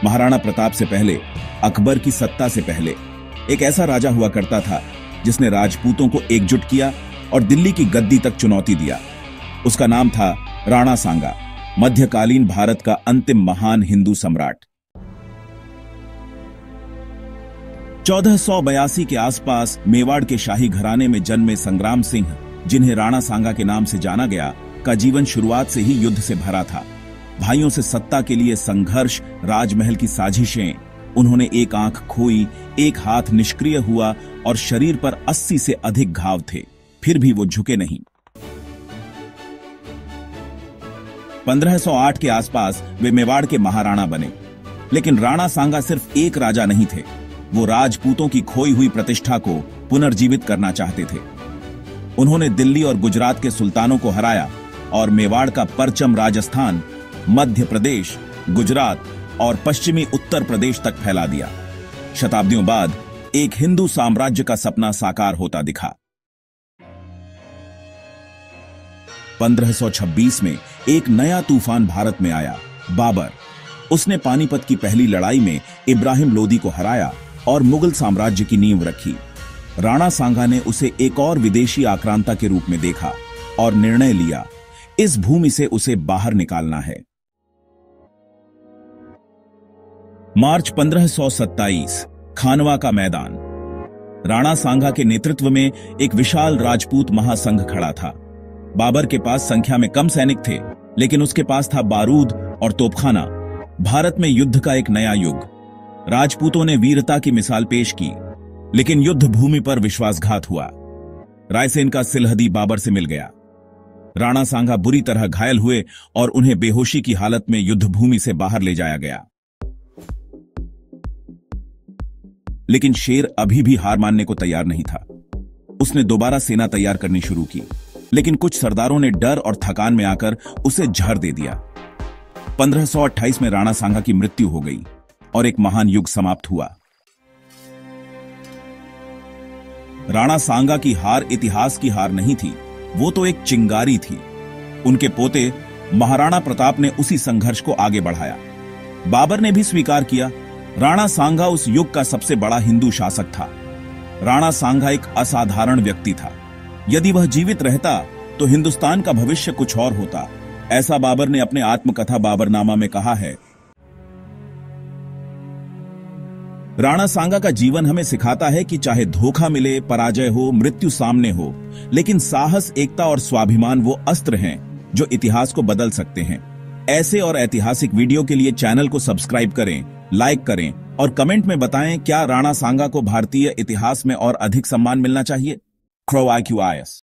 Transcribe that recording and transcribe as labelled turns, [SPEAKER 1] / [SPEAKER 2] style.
[SPEAKER 1] महाराणा प्रताप से पहले, अकबर की सत्ता से पहले एक ऐसा राजा हुआ करता था जिसने राजपूतों को एकजुट किया और दिल्ली की गद्दी तक चुनौती दिया। उसका नाम था राणा सांगा, मध्यकालीन भारत का अंतिम महान हिंदू सम्राट। 1482 के आसपास मेवाड़ के शाही घराने में जन्मे संग्राम सिंह, जिन्हें राणा सांगा के नाम से जाना गया, का जीवन शुरुआत से ही युद्ध से भरा था। भाइयों से सत्ता के लिए संघर्ष, राजमहल की साजिशें। उन्होंने एक आंख खोई, एक हाथ निष्क्रिय हुआ और शरीर पर 80 से अधिक घाव थे, फिर भी वो झुके नहीं। 1508 के आसपास वे मेवाड़ के महाराणा बने। लेकिन राणा सांगा सिर्फ एक राजा नहीं थे, वो राजपूतों की खोई हुई प्रतिष्ठा को पुनर्जीवित करना चाहते थे। उन्होंने दिल्ली और गुजरात के सुल्तानों को हराया और मेवाड़ का परचम राजस्थान, मध्य प्रदेश, गुजरात और पश्चिमी उत्तर प्रदेश तक फैला दिया। शताब्दियों बाद एक हिंदू साम्राज्य का सपना साकार होता दिखा। 1526 में एक नया तूफान भारत में आया, बाबर। उसने पानीपत की पहली लड़ाई में इब्राहिम लोदी को हराया और मुगल साम्राज्य की नींव रखी। राणा सांगा ने उसे एक और विदेशी आक्रांता के रूप में देखा और निर्णय लिया, इस भूमि से उसे बाहर निकालना है। मार्च 1527, खानवा का मैदान। राणा सांगा के नेतृत्व में एक विशाल राजपूत महासंघ खड़ा था। बाबर के पास संख्या में कम सैनिक थे, लेकिन उसके पास था बारूद और तोपखाना। भारत में युद्ध का एक नया युग। राजपूतों ने वीरता की मिसाल पेश की, लेकिन युद्ध भूमि पर विश्वासघात हुआ। रायसेन का सिलहदी बाबर से मिल गया। राणा सांगा बुरी तरह घायल हुए और उन्हें बेहोशी की हालत में युद्ध भूमि से बाहर ले जाया गया। लेकिन शेर अभी भी हार मानने को तैयार नहीं था। उसने दोबारा सेना तैयार करनी शुरू की, लेकिन कुछ सरदारों ने डर और थकान में आकर उसे जहर दे दिया। 1528 में राणा सांगा की मृत्यु हो गई और एक महान युग समाप्त हुआ। राणा सांगा की हार इतिहास की हार नहीं थी, वो तो एक चिंगारी थी। उनके पोते महाराणा प्रताप ने उसी संघर्ष को आगे बढ़ाया। बाबर ने भी स्वीकार किया, राणा सांगा उस युग का सबसे बड़ा हिंदू शासक था। राणा सांगा एक असाधारण व्यक्ति था। यदि वह जीवित रहता तो हिंदुस्तान का भविष्य कुछ और होता, ऐसा बाबर ने अपने आत्मकथा बाबरनामा में कहा है। राणा सांगा का जीवन हमें सिखाता है कि चाहे धोखा मिले, पराजय हो, मृत्यु सामने हो, लेकिन साहस, एकता और स्वाभिमान वो अस्त्र हैं जो इतिहास को बदल सकते हैं। ऐसे और ऐतिहासिक वीडियो के लिए चैनल को सब्सक्राइब करें, लाइक करें और कमेंट में बताएं क्या राणा सांगा को भारतीय इतिहास में और अधिक सम्मान मिलना चाहिए। Crow IQIS।